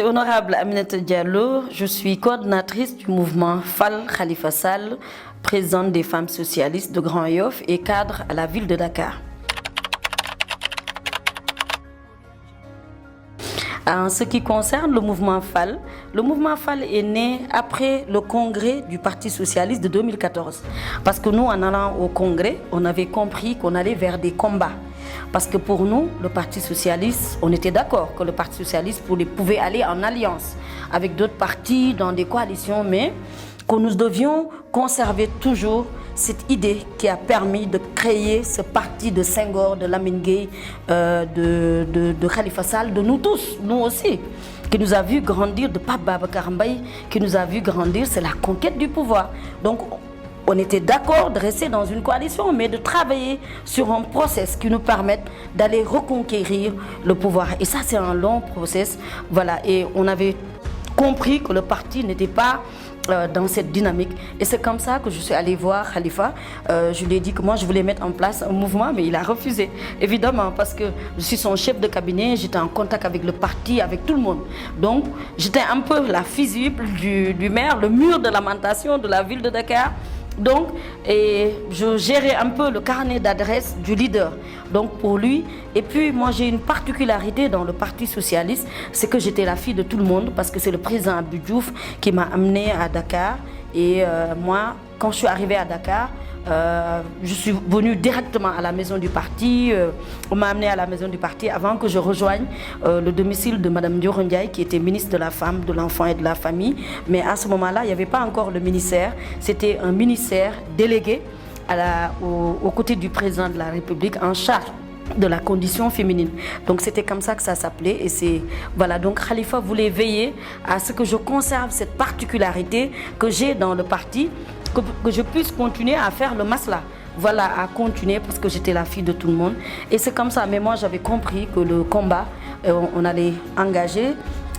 C'est honorable Aminata Diallo, je suis coordinatrice du mouvement FAL Khalifa Sall, présidente des femmes socialistes de Grand Yoff et cadre à la ville de Dakar. En ce qui concerne le mouvement FAL est né après le congrès du Parti socialiste de 2014. Parce que nous, en allant au congrès, on avait compris qu'on allait vers des combats. Parce que pour nous, le Parti socialiste, on était d'accord que le Parti socialiste pouvait aller en alliance avec d'autres partis dans des coalitions, mais que nous devions conserver toujours cette idée qui a permis de créer ce parti de Senghor, de Lamine Gueye, de Khalifa Sall, de nous tous, nous aussi, qui nous a vu grandir, de Pape Babacar Mbaye, qui nous a vu grandir, c'est la conquête du pouvoir. Donc, on était d'accord de rester dans une coalition, mais de travailler sur un process qui nous permette d'aller reconquérir le pouvoir. Et ça, c'est un long process. Voilà. Et on avait compris que le parti n'était pas dans cette dynamique. Et c'est comme ça que je suis allée voir Khalifa. Je lui ai dit que moi, je voulais mettre en place un mouvement, mais il a refusé. Évidemment, parce que je suis son chef de cabinet, j'étais en contact avec le parti, avec tout le monde. Donc, j'étais un peu la fusible du maire, le mur de lamentation de la ville de Dakar. Donc, je gérais un peu le carnet d'adresse du leader. Donc, pour lui, et puis moi j'ai une particularité dans le Parti socialiste, c'est que j'étais la fille de tout le monde parce que c'est le président Abdou Diouf qui m'a amenée à Dakar. Et moi, quand je suis arrivée à Dakar, je suis venue directement à la maison du parti. On m'a amenée à la maison du parti avant que je rejoigne le domicile de Mme Ndioro Ndiaye, qui était ministre de la Femme, de l'Enfant et de la Famille. Mais à ce moment-là, il n'y avait pas encore le ministère. C'était un ministère délégué aux côtés du président de la République en charge de la condition féminine. Donc c'était comme ça que ça s'appelait. Et c'est voilà, donc Khalifa voulait veiller à ce que je conserve cette particularité que j'ai dans le parti, que je puisse continuer à faire le masla. Voilà, à continuer parce que j'étais la fille de tout le monde. Et c'est comme ça. Mais moi, j'avais compris que le combat, on allait engager.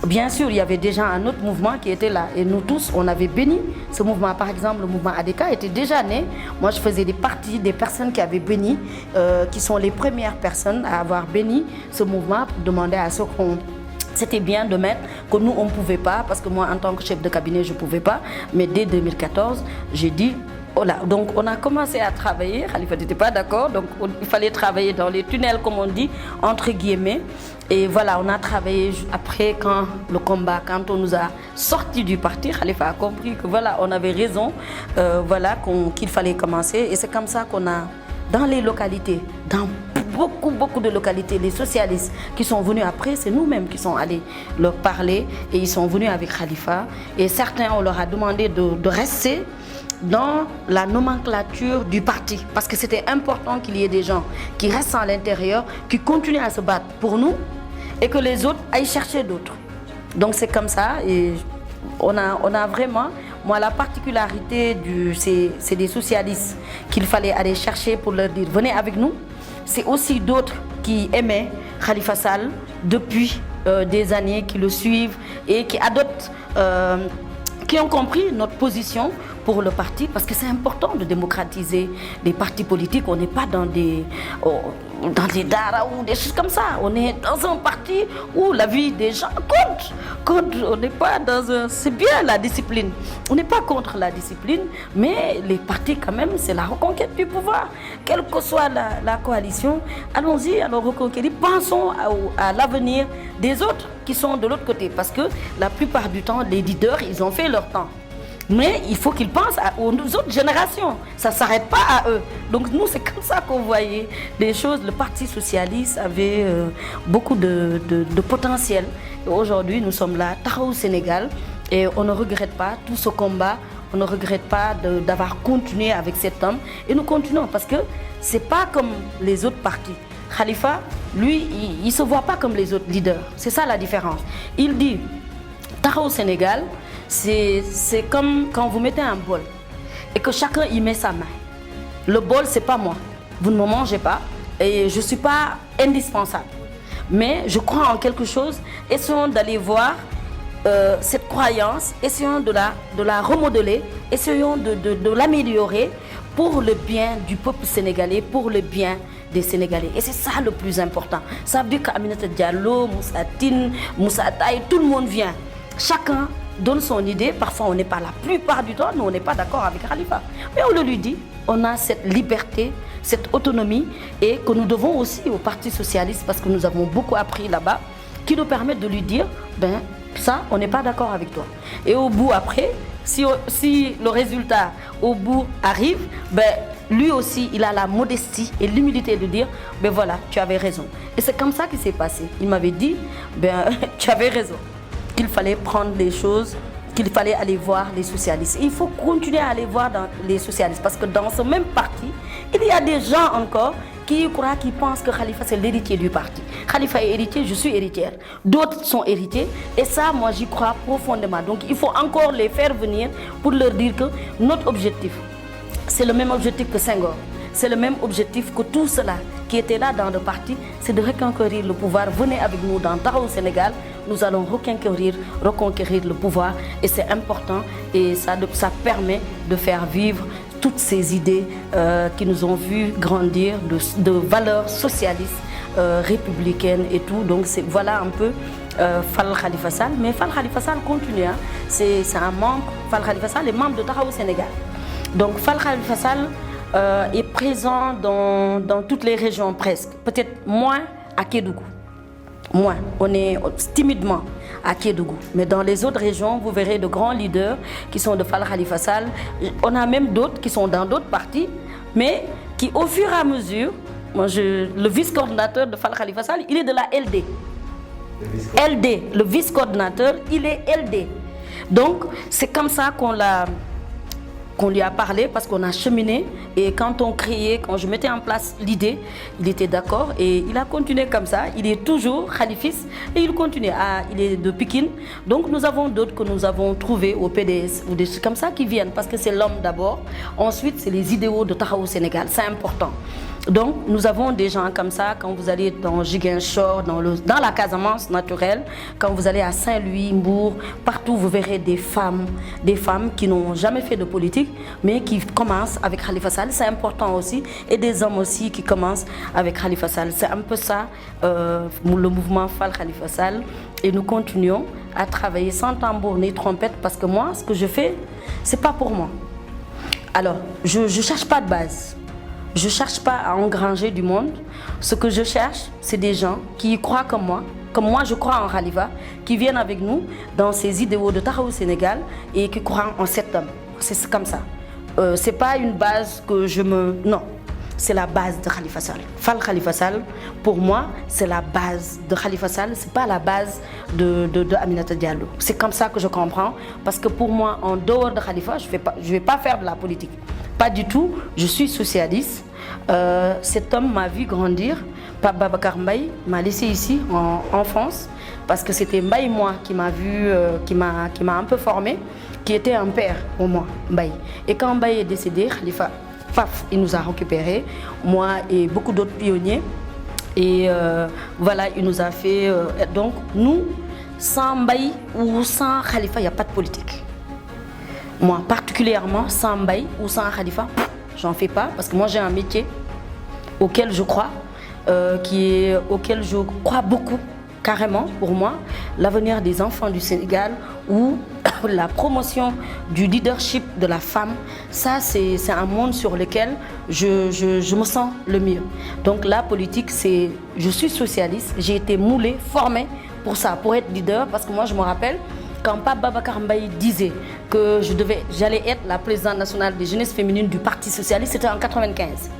Bien sûr, il y avait déjà un autre mouvement qui était là. Et nous tous, on avait béni ce mouvement. Par exemple, le mouvement ADK était déjà né. Moi, je faisais partie des personnes qui avaient béni, qui sont les premières personnes à avoir béni ce mouvement pour demander à ce qu'on... C'était bien de mettre que nous, on ne pouvait pas, parce que moi, en tant que chef de cabinet, je ne pouvais pas. Mais dès 2014, j'ai dit... Voilà. Donc on a commencé à travailler, Khalifa n'était pas d'accord, donc il fallait travailler dans les tunnels, comme on dit, entre guillemets. Et voilà, on a travaillé après quand on nous a sortis du parti, Khalifa a compris que voilà, on avait raison, voilà, qu'il fallait commencer. Et c'est comme ça qu'on a, dans les localités, dans beaucoup de localités, les socialistes qui sont venus après, c'est nous-mêmes qui sont allés leur parler et ils sont venus avec Khalifa. Et certains, on leur a demandé de rester dans la nomenclature du parti, parce que c'était important qu'il y ait des gens qui restent à l'intérieur, qui continuent à se battre pour nous et que les autres aillent chercher d'autres. Donc c'est comme ça et on a vraiment, moi la particularité, c'est des socialistes qu'il fallait aller chercher pour leur dire venez avec nous. C'est aussi d'autres qui aimaient Khalifa Sall depuis des années, qui le suivent et qui adoptent, qui ont compris notre position pour le parti, parce que c'est important de démocratiser les partis politiques. On n'est pas dans des daras ou des choses comme ça. On est dans un parti où la vie des gens compte. On n'est pas dans un... C'est bien la discipline. On n'est pas contre la discipline, mais les partis quand même, c'est la reconquête du pouvoir. Quelle que soit la coalition, allons-y, allons reconquérir. Pensons à l'avenir des autres qui sont de l'autre côté, parce que la plupart du temps, les leaders, ils ont fait leur temps. Mais il faut qu'ils pensent aux autres générations. Ça ne s'arrête pas à eux. Donc nous, c'est comme ça qu'on voyait les choses. Le Parti socialiste avait beaucoup de potentiel. Aujourd'hui, nous sommes là, au Sénégal, et on ne regrette pas tout ce combat. On ne regrette pas d'avoir continué avec cet homme. Et nous continuons parce que ce n'est pas comme les autres partis. Khalifa, lui, il ne se voit pas comme les autres leaders. C'est ça la différence. Il dit, au Sénégal, c'est comme quand vous mettez un bol et que chacun y met sa main. Le bol, c'est pas moi. Vous ne me mangez pas et je ne suis pas indispensable. Mais je crois en quelque chose. Essayons d'aller voir cette croyance, essayons de la remodeler, essayons de l'améliorer pour le bien du peuple sénégalais, pour le bien des Sénégalais. Et c'est ça le plus important. Ça veut dire qu'Aminata Diallo, Moussa Tine, Moussa Taye, tout le monde vient. Chacun donne son idée. Parfois, on n'est pas la plupart du temps, nous, on n'est pas d'accord avec Khalifa. Mais on le lui dit, on a cette liberté, cette autonomie, et que nous devons aussi au Parti Socialiste, parce que nous avons beaucoup appris là-bas, qui nous permettent de lui dire, ben, ça, on n'est pas d'accord avec toi. Et au bout, après, si le résultat au bout arrive, ben, lui aussi, il a la modestie et l'humilité de dire, ben voilà, tu avais raison. Et c'est comme ça qu'il s'est passé. Il m'avait dit, ben, tu avais raison, qu'il fallait prendre les choses, qu'il fallait aller voir les socialistes. Et il faut continuer à aller voir dans les socialistes, parce que dans ce même parti, il y a des gens encore qui croient, qui pensent que Khalifa c'est l'héritier du parti. Khalifa est héritier, je suis héritière. D'autres sont héritiers, et ça, moi, j'y crois profondément. Donc, il faut encore les faire venir pour leur dire que notre objectif, c'est le même objectif que Senghor. C'est le même objectif que tout cela qui était là dans le parti, c'est de reconquérir le pouvoir. Venez avec nous dans Taxawu Sénégal, nous allons reconquérir le pouvoir, et c'est important, et ça permet de faire vivre toutes ces idées qui nous ont vu grandir, de valeurs socialistes, républicaines et tout. Donc voilà un peu Fall Khalifa Sall. Mais Fall Khalifa Sall continue, hein. C'est un membre, Fall Khalifa Sall est membre de Taxawu Sénégal. Donc Fall Khalifa Sall est présent dans toutes les régions presque, peut-être moins à Kédougou. Moins, on est timidement à Kédougou. Mais dans les autres régions, vous verrez de grands leaders qui sont de Fall Khalifa Sall. On a même d'autres qui sont dans d'autres partis, mais qui au fur et à mesure, le vice-coordinateur de Fall Khalifa Sall, il est de la LD. Le vice-coordinateur, il est LD. Donc, c'est comme ça qu'on lui a parlé, parce qu'on a cheminé, et quand je mettais en place l'idée, il était d'accord, et il a continué comme ça. Il est toujours khalifiste et il continue. Il est de Pikine, donc nous avons d'autres que nous avons trouvés au PDS ou des trucs comme ça qui viennent, parce que c'est l'homme d'abord, ensuite c'est les idéaux de Taxawu Sénégal, c'est important. Donc nous avons des gens comme ça. Quand vous allez dans Ziguinchor, dans la Casamance naturelle, quand vous allez à Saint-Louis, Mbour, partout vous verrez des femmes qui n'ont jamais fait de politique, mais qui commencent avec Khalifa Sall, c'est important aussi, et des hommes aussi qui commencent avec Khalifa Sall. C'est un peu ça le mouvement Fall Khalifa Sall, et nous continuons à travailler sans tambour ni trompette, parce que moi, ce que je fais, c'est pas pour moi. Alors, je cherche pas de base. Je ne cherche pas à engranger du monde. Ce que je cherche, c'est des gens qui y croient comme moi je crois en Khalifa, qui viennent avec nous dans ces idéaux de Taxawu Sénégal et qui croient en cet homme. C'est comme ça. C'est pas une base que non, c'est la base de Khalifa Sall. Fall Khalifa Sall, pour moi, c'est la base de Khalifa Sall. C'est pas la base de Aminata Diallo. C'est comme ça que je comprends, parce que pour moi, en dehors de Khalifa, je vais pas faire de la politique. Pas du tout, je suis socialiste. Cet homme m'a vu grandir. Pape Babacar Mbaye m'a laissé ici en France, parce que c'était Mbaye, moi, qui m'a vu, qui m'a un peu formé, qui était un père pour moi, Mbaye. Et quand Mbaye est décédé, Khalifa, paf, il nous a récupérés, moi et beaucoup d'autres pionniers. Et voilà, il nous a fait... donc nous, sans Mbaye ou sans Khalifa, il n'y a pas de politique. Moi, particulièrement, sans Mbaye ou sans Khalifa, j'en fais pas, parce que moi j'ai un métier auquel je crois, auquel je crois beaucoup, carrément, pour moi, l'avenir des enfants du Sénégal, ou la promotion du leadership de la femme. Ça, c'est un monde sur lequel je me sens le mieux. Donc la politique, je suis socialiste, j'ai été moulée, formée pour ça, pour être leader, parce que moi je me rappelle, quand Pape Babacar Mbaye disait que j'allais être la présidente nationale des jeunesses féminines du Parti Socialiste, c'était en 1995.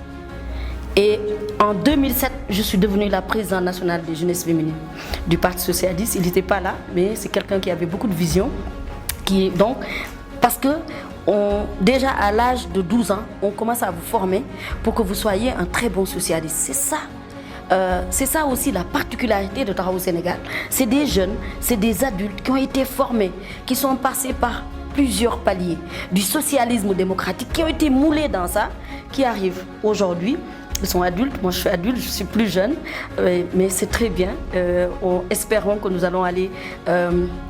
Et en 2007, je suis devenue la présidente nationale des jeunesses féminines du Parti Socialiste. Il n'était pas là, mais c'est quelqu'un qui avait beaucoup de vision. Donc, parce que déjà à l'âge de 12 ans, on commence à vous former pour que vous soyez un très bon socialiste. C'est ça. C'est ça aussi la particularité de Taxawu Sénégal. C'est des jeunes, c'est des adultes qui ont été formés, qui sont passés par plusieurs paliers du socialisme démocratique, qui ont été moulés dans ça, qui arrivent aujourd'hui ils sont adultes, moi je suis adulte, je suis plus jeune, mais c'est très bien. Espérons que nous allons aller,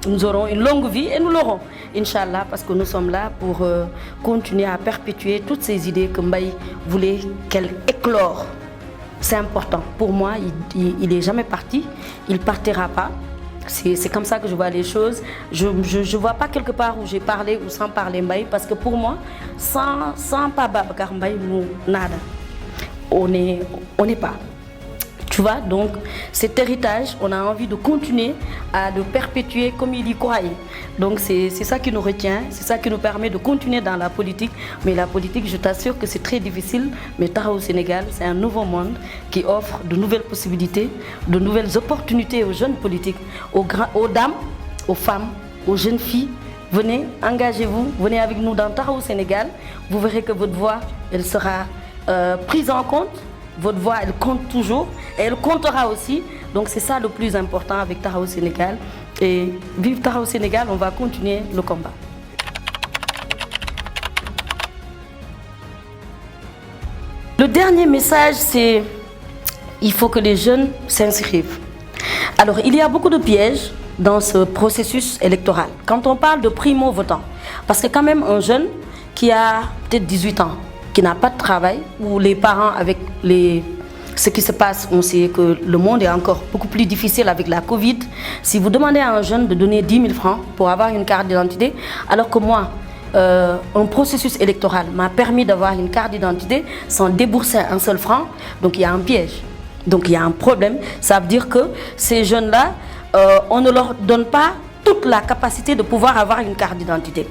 nous aurons une longue vie et nous l'aurons, Inch'Allah, parce que nous sommes là pour continuer à perpétuer toutes ces idées que Mbaye voulait qu'elles éclorent. C'est important. Pour moi, il n'est jamais parti, il ne partira pas. C'est comme ça que je vois les choses. Je ne vois pas quelque part où j'ai parlé ou sans parler Mbaye, parce que pour moi, sans pas Babacar Mbaye, nous, nada. On n'est pas. Tu vois, donc cet héritage, on a envie de continuer à le perpétuer comme il y croyait. Donc c'est ça qui nous retient, c'est ça qui nous permet de continuer dans la politique. Mais la politique, je t'assure que c'est très difficile. Mais Taxawu Sénégal, c'est un nouveau monde qui offre de nouvelles possibilités, de nouvelles opportunités aux jeunes politiques, aux dames, aux femmes, aux jeunes filles. Venez, engagez-vous, venez avec nous dans Taxawu Sénégal. Vous verrez que votre voix, elle sera prise en compte. Votre voix, elle compte toujours et elle comptera aussi. Donc c'est ça le plus important avec Taxawu Sénégal. Et vive Taxawu Sénégal, on va continuer le combat. Le dernier message, c'est il faut que les jeunes s'inscrivent. Alors il y a beaucoup de pièges dans ce processus électoral. Quand on parle de primo-votant, parce que quand même un jeune qui a peut-être 18 ans, qui n'a pas de travail, ou les parents avec ce qui se passe, on sait que le monde est encore beaucoup plus difficile avec la Covid. Si vous demandez à un jeune de donner 10 000 francs pour avoir une carte d'identité, alors que moi, un processus électoral m'a permis d'avoir une carte d'identité sans débourser un seul franc, donc il y a un piège. Donc il y a un problème. Ça veut dire que ces jeunes-là, on ne leur donne pas toute la capacité de pouvoir avoir une carte d'identité.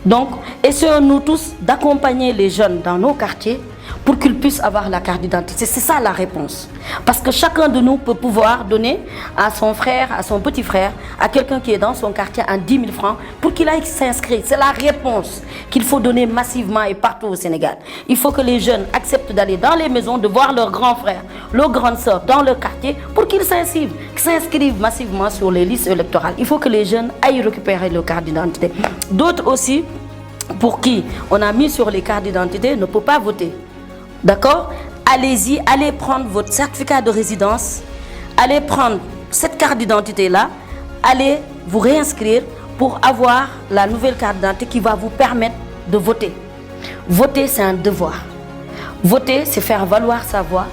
Donc, essayons-nous tous d'accompagner les jeunes dans nos quartiers pour qu'ils puissent avoir la carte d'identité. C'est ça la réponse. Parce que chacun de nous peut pouvoir donner à son frère, à son petit frère, à quelqu'un qui est dans son quartier un 10 000 francs pour qu'il aille s'inscrire. C'est la réponse qu'il faut donner massivement et partout au Sénégal. Il faut que les jeunes acceptent d'aller dans les maisons, de voir leurs grands frères, leurs grandes sœurs dans leur quartier pour qu'ils s'inscrivent massivement sur les listes électorales. Il faut que les jeunes aillent récupérer leur carte d'identité. D'autres aussi, pour qui on a mis sur les cartes d'identité, ne peuvent pas voter. D'accord? Allez-y, allez prendre votre certificat de résidence, allez prendre cette carte d'identité-là, allez vous réinscrire pour avoir la nouvelle carte d'identité qui va vous permettre de voter. Voter, c'est un devoir. Voter, c'est faire valoir sa voix.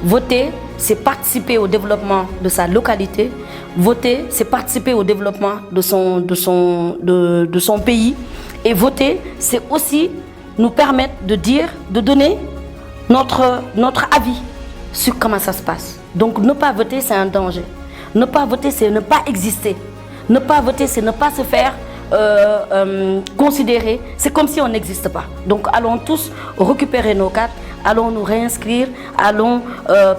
Voter, c'est participer au développement de sa localité. Voter, c'est participer au développement de son pays. Et voter, c'est aussi nous permettre de dire, de donner notre avis sur comment ça se passe. Donc ne pas voter, c'est un danger. Ne pas voter, c'est ne pas exister. Ne pas voter, c'est ne pas se faire considérer. C'est comme si on n'existe pas. Donc allons tous récupérer nos cartes, allons nous réinscrire, allons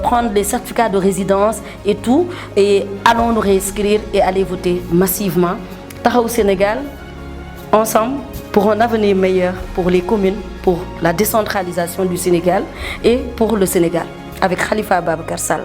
prendre les certificats de résidence et tout, et allons nous réinscrire et aller voter massivement. Taxawu Sénégal, ensemble, pour un avenir meilleur pour les communes, pour la décentralisation du Sénégal et pour le Sénégal, avec Khalifa Ababacar Sall.